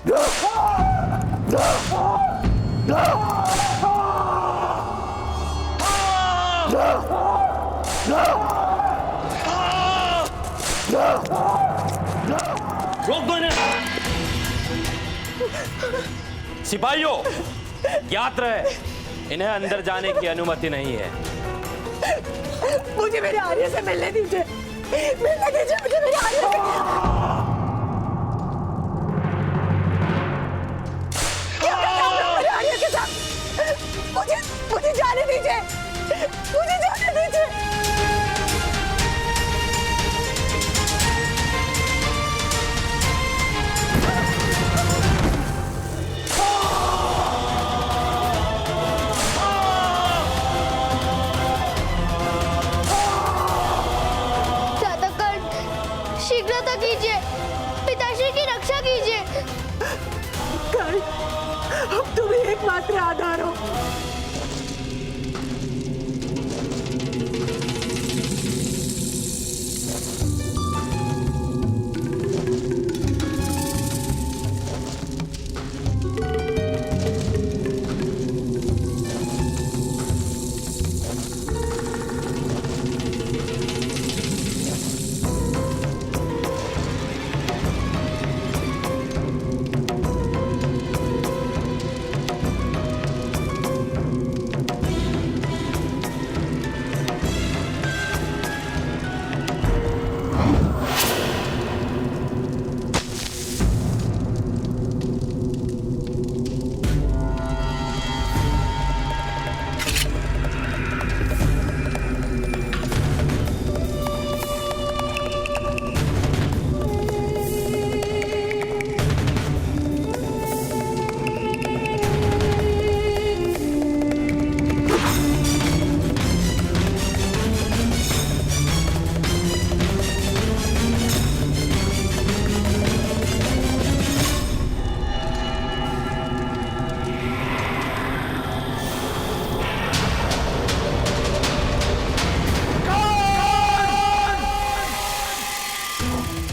रोक दो इन्हें। सिपाहियों, याद रहे, इन्हें अंदर जाने की अनुमति नहीं है। मुझे मेरे आर्य से मिलने दीजिए, मिलने दीजिए मुझे मेरे आर्य से। क्या कर रहे हो मेरे आर्य के साथ? मुझे जाने दीजिए, मुझे जाने दीजिए। शीघ्रता कीजिए, पिताश्री की रक्षा कीजिए। कर्ण, अब तुम ही एकमात्र आधार हो।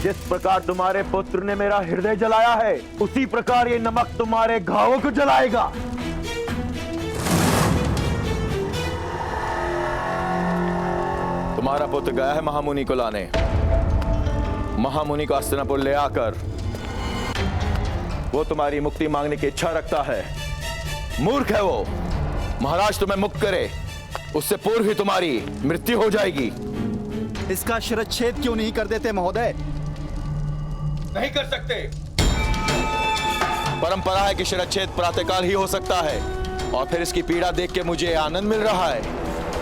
जिस प्रकार तुम्हारे पुत्र ने मेरा हृदय जलाया है, उसी प्रकार ये नमक तुम्हारे घावों को जलाएगा। तुम्हारा पुत्र गया है महामुनि को लाने। महामुनि को हस्तिनापुर ले आकर वो तुम्हारी मुक्ति मांगने की इच्छा रखता है। मूर्ख है वो। महाराज तुम्हें मुक्त करे उससे पूर्व ही तुम्हारी मृत्यु हो जाएगी। इसका शिरच्छेद क्यों नहीं कर देते महोदय? नहीं कर सकते। परंपरा है कि शिरच्छेद प्रातःकाल ही हो सकता है, और फिर इसकी पीड़ा देख के मुझे आनंद मिल रहा है।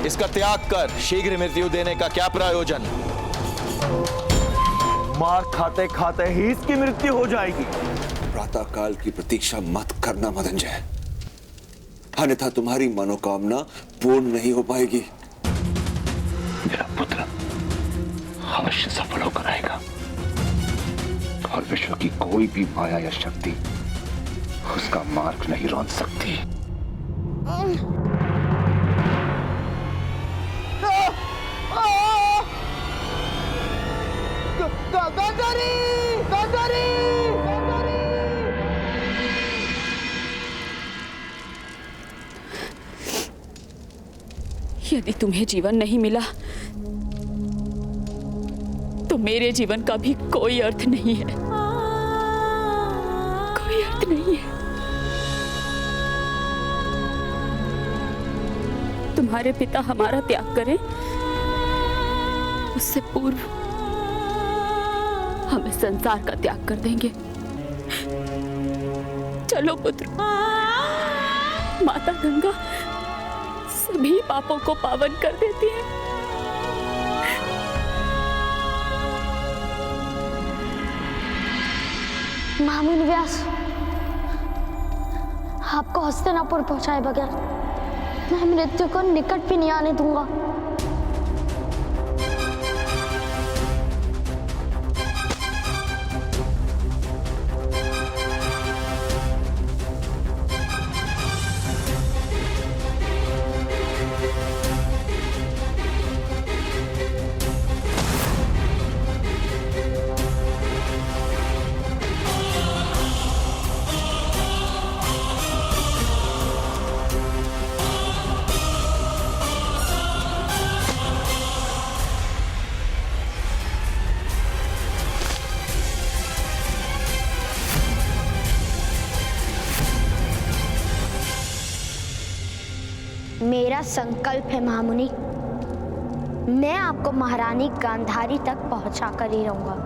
इसका त्याग कर शीघ्र मृत्यु देने का क्या प्रयोजन? मार खाते खाते ही इसकी मृत्यु हो जाएगी। प्रातःकाल की प्रतीक्षा मत करना मदंजय, अन्यथा तुम्हारी मनोकामना पूर्ण नहीं हो पाएगी। मेरा पुत्र अवश्य सफल होकर आएगा, और विश्व की कोई भी माया या शक्ति उसका मार्ग नहीं रोक सकती। यदि तुम्हें जीवन नहीं मिला तो मेरे जीवन का भी कोई अर्थ नहीं है, कोई अर्थ नहीं है। तुम्हारे पिता हमारा त्याग करें उससे पूर्व हमें संसार का त्याग कर देंगे। चलो पुत्र, माता गंगा सभी पापों को पावन कर देती है। महामुनि व्यास, आपको हस्तिनापुर पहुंचाए बगैर मैं मृत्यु को निकट भी नहीं आने दूंगा। मेरा संकल्प है महामुनि, मैं आपको महारानी गांधारी तक पहुंचा कर ही रहूंगा।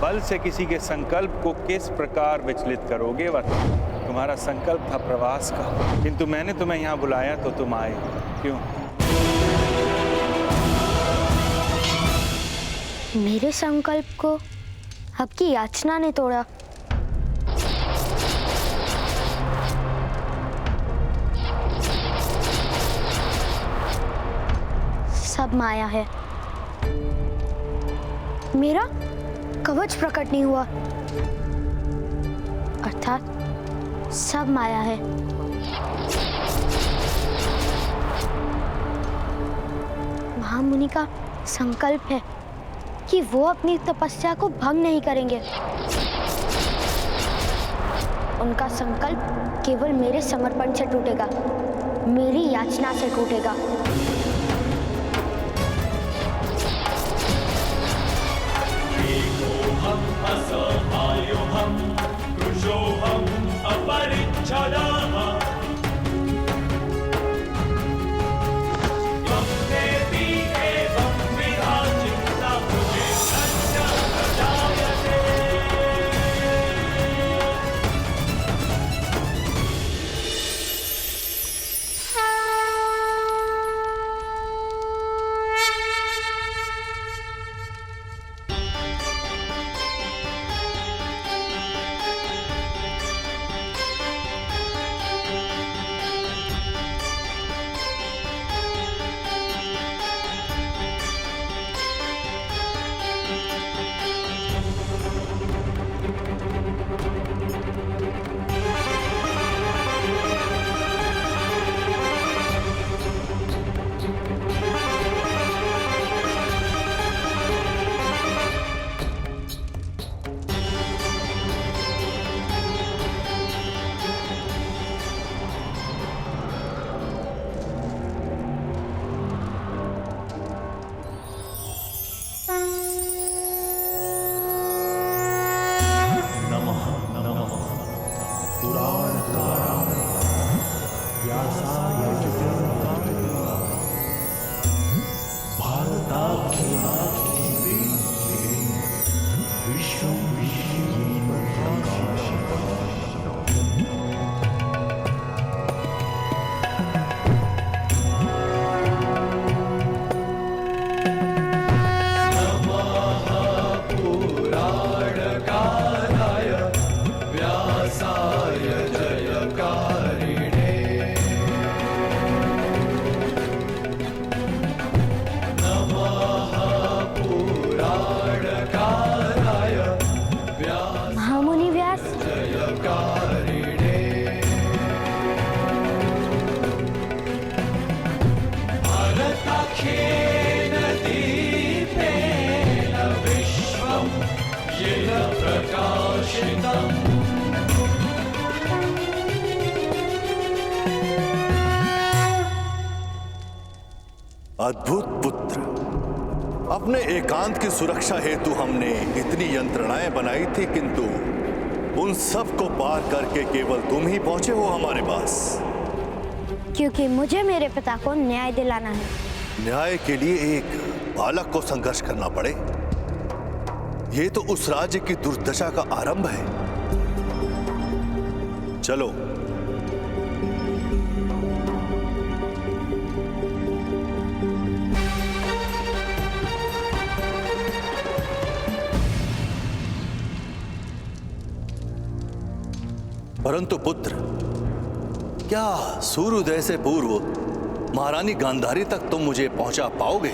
बल से किसी के संकल्प को किस प्रकार विचलित करोगे? वह तुम्हारा संकल्प था प्रवास का, किंतु मैंने तुम्हें यहाँ बुलाया तो तुम आए क्यों? मेरे संकल्प को आपकी याचना ने तोड़ा। सब माया है। मेरा कवच प्रकट नहीं हुआ, अर्थात सब माया है। महामुनि का संकल्प है कि वो अपनी तपस्या को भंग नहीं करेंगे। उनका संकल्प केवल मेरे समर्पण से टूटेगा, मेरी याचना से टूटेगा। अद्भुत पुत्र, अपने एकांत की सुरक्षा हेतु हमने इतनी यंत्रणाएं बनाई थी, किंतु उन सब को पार करके केवल तुम ही पहुंचे हो हमारे पास। क्योंकि मुझे मेरे पिता को न्याय दिलाना है। न्याय के लिए एक बालक को संघर्ष करना पड़े, ये तो उस राज्य की दुर्दशा का आरंभ है। चलो। परंतु पुत्र, क्या सूर्योदय से पूर्व महारानी गांधारी तक तुम मुझे पहुंचा पाओगे?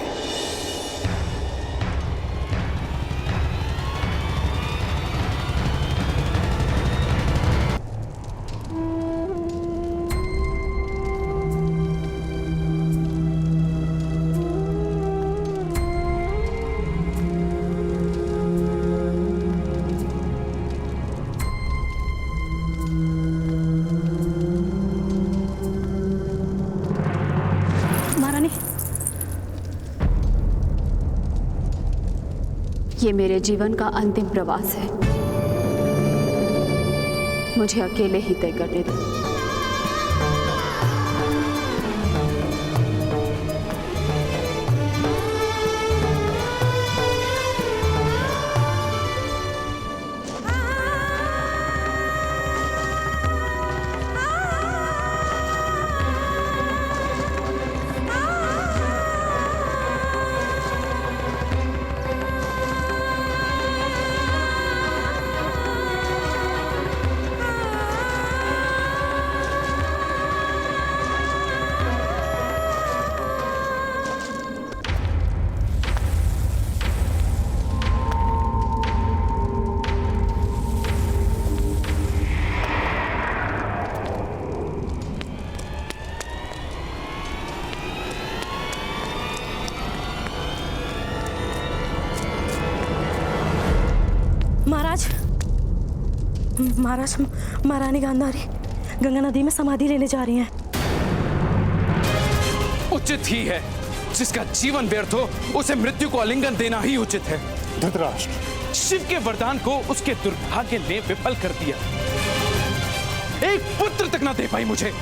ये मेरे जीवन का अंतिम प्रवास है। मुझे अकेले ही तय करने दो। महाराज, महारानी गांधारी गंगा नदी में समाधि लेने जा रही हैं। उचित ही है, जिसका जीवन व्यर्थ हो उसे मृत्यु को आलिंगन देना ही उचित है। धृतराष्ट्र, शिव के वरदान को उसके दुर्भाग्य ने विफल कर दिया। एक पुत्र तक ना दे पाई मुझे।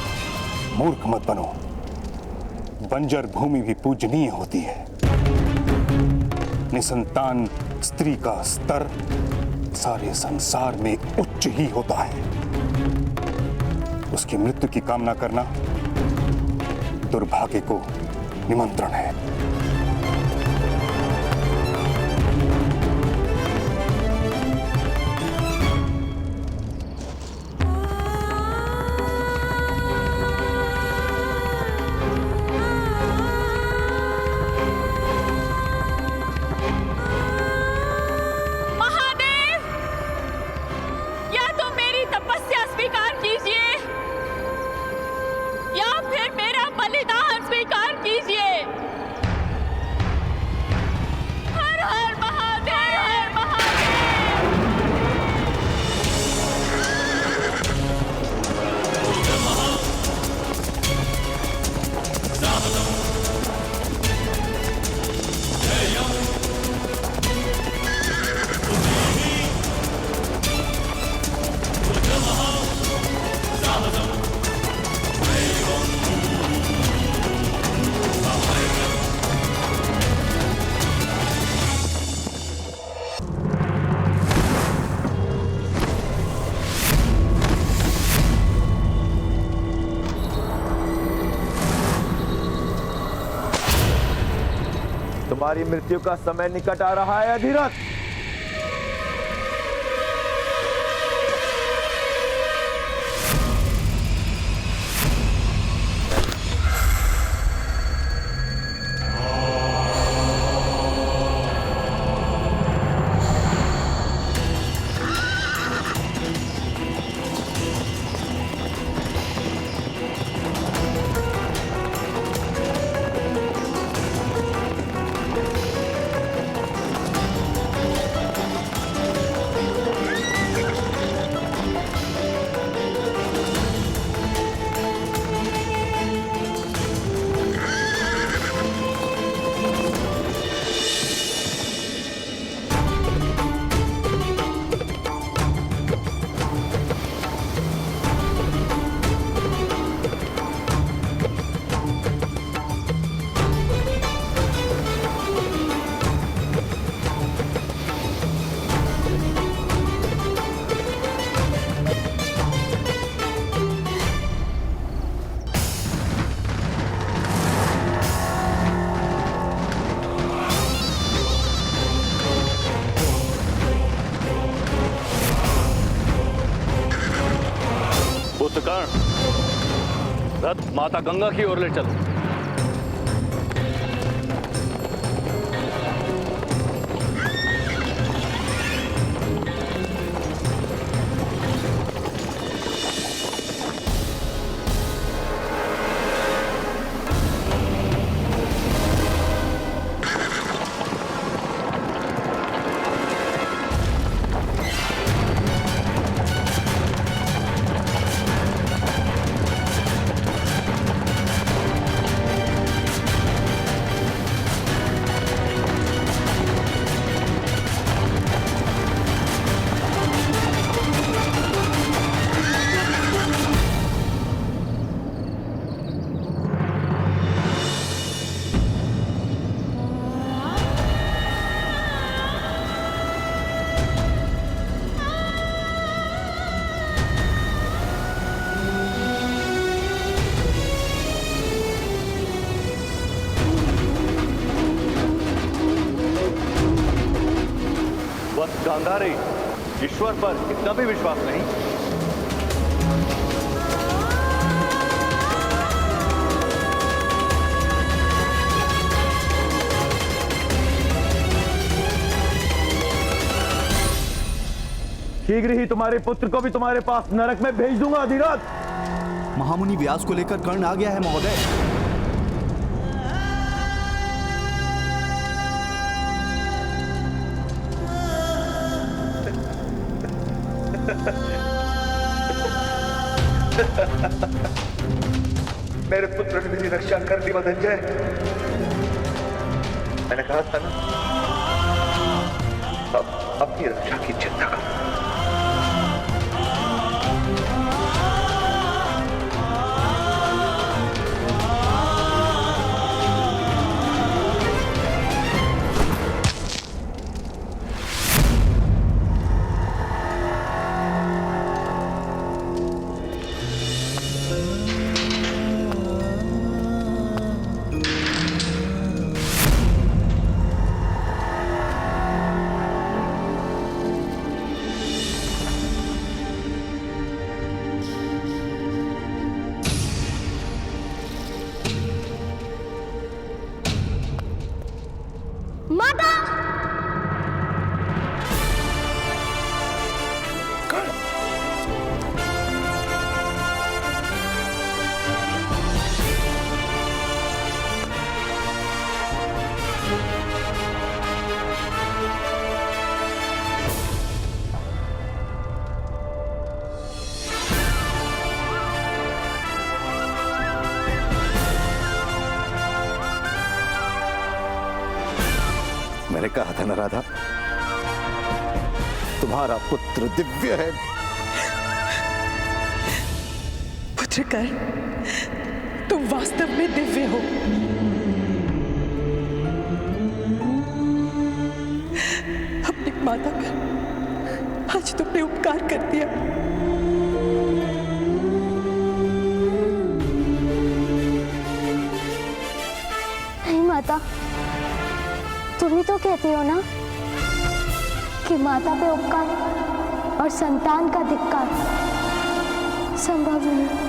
मूर्ख मत बनो। बंजर भूमि भी पूजनीय होती है। निसंतान स्त्री का स्तर सारे संसार में उच्च ही होता है। उसकी मृत्यु की कामना करना दुर्भाग्य को निमंत्रण है। तुम्हारी मृत्यु का समय निकट आ रहा है अधिरथ। रथ माता गंगा की ओर ले चलो। गांधारी, ईश्वर पर इतना भी विश्वास नहीं। शीघ्र ही तुम्हारे पुत्र को भी तुम्हारे पास नरक में भेज दूंगा अधिराज। महामुनि व्यास को लेकर कर्ण आ गया है महोदय। मेरे पुत्र ने मेरी रक्षा कर दी मदनजय। मैंने कहा था ना, अब अपनी रक्षा की चिंता करो। माता! मैंने कहा था ना राधा, तुम्हारा पुत्र दिव्य है। पुत्र कर, तुम वास्तव में दिव्य हो। अपनी माता का आज तुमने उपकार कर दिया। नहीं माता, तुम ही तो कहती हो ना कि माता पे उपकार और संतान का धिक्कार संभव नहीं।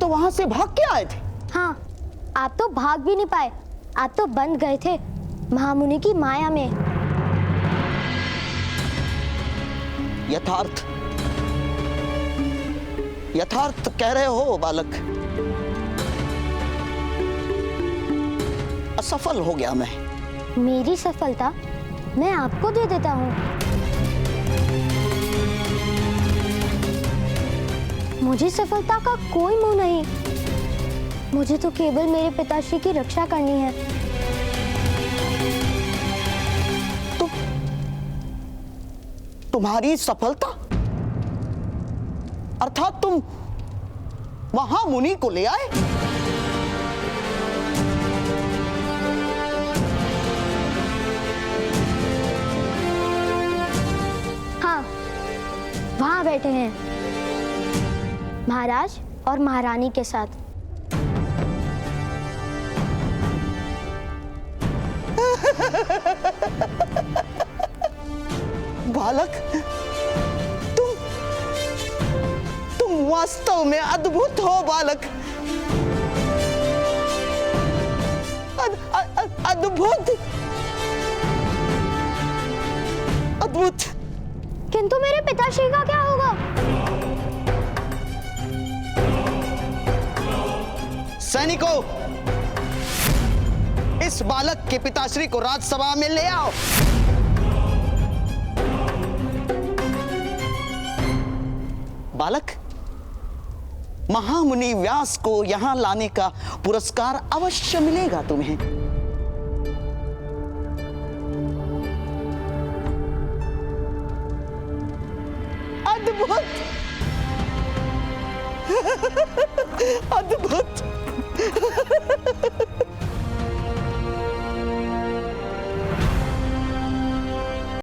वहां से भाग के आए थे? हाँ, आप तो भाग भी नहीं पाए, आप तो बंद गए थे महामुनि की माया में। यथार्थ कह रहे हो बालक। असफल हो गया मैं। मेरी सफलता मैं आपको दे देता हूँ। मुझे सफलता का कोई मोह नहीं। मुझे तो केवल मेरे पिताश्री की रक्षा करनी है। तुम्हारी सफलता अर्थात तुम महामुनि को ले आए? हाँ, वहां बैठे हैं महाराज और महारानी के साथ। बालक, तुम वास्तव में अद्भुत हो बालक। अद्भुत, अद्भुत। किंतु मेरे पिताश्री का क्या होगा? सैनिकों, इस बालक के पिताश्री को राजसभा में ले आओ। बालक, महामुनि व्यास को यहां लाने का पुरस्कार अवश्य मिलेगा तुम्हें। अद्भुत अद्भुत